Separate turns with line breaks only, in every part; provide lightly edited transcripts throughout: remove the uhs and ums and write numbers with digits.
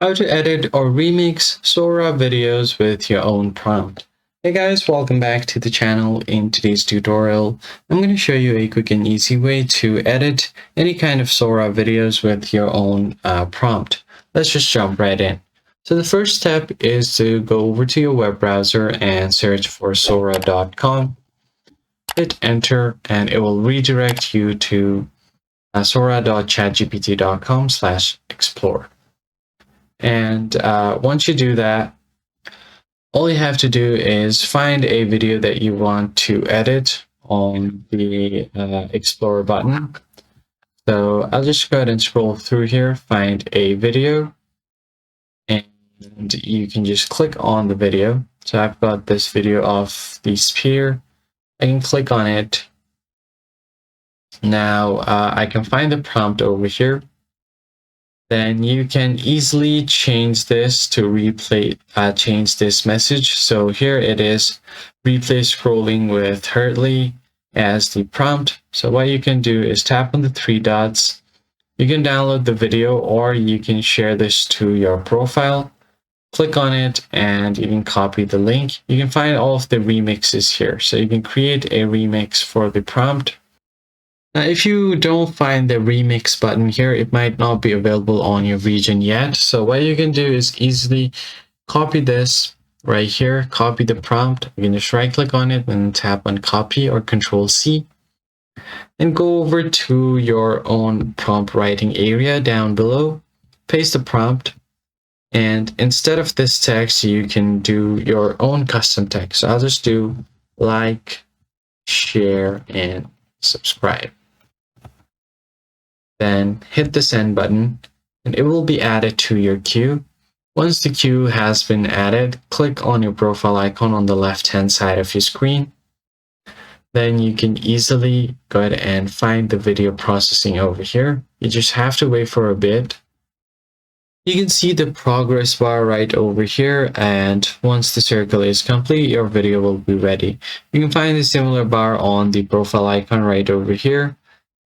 How to edit or remix Sora videos with your own prompt. Hey guys, welcome back to the channel. In today's tutorial, I'm going to show you a quick and easy way to edit any kind of Sora videos with your own prompt. Let's just jump right in. So the first step is to go over to your web browser and search for sora.com. Hit enter and it will redirect you to sora.chatgpt.com/explore. And once you do that, all you have to do is find a video that you want to edit on the Explorer button. So I'll just go ahead and scroll through here, find a video, and you can just click on the video. So I've got this video of the spear. I can click on it. Now I can find the prompt over here. Then you can easily change this to change this message. So here it is, replay scrolling with Hurtley as the prompt. So what you can do is tap on the three dots. You can download the video or you can share this to your profile. Click on it and you can copy the link. You can find all of the remixes here. So you can create a remix for the prompt. Now, if you don't find the remix button here, it might not be available on your region yet. So what you can do is easily copy this right here, copy the prompt. You can just right click on it and tap on copy or Control C. And go over to your own prompt writing area down below, paste the prompt. And instead of this text, you can do your own custom text. So I'll just do like, share, and subscribe. Then hit the send button and it will be added to your queue. Once the queue has been added, click on your profile icon on the left-hand side of your screen. Then you can easily go ahead and find the video processing over here. You just have to wait for a bit. You can see the progress bar right over here, and once the circle is complete, your video will be ready. You can find a similar bar on the profile icon right over here.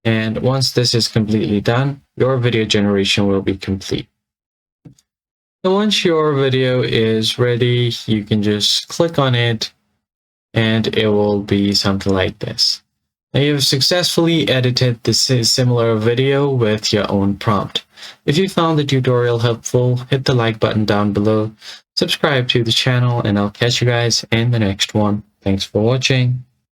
And once this is completely done, your video generation will be complete. So once your video is ready, you can just click on it and it will be something like this. Now you've successfully edited this similar video with your own prompt. If you found the tutorial helpful, hit the like button down below, subscribe to the channel, and I'll catch you guys in the next one. Thanks for watching.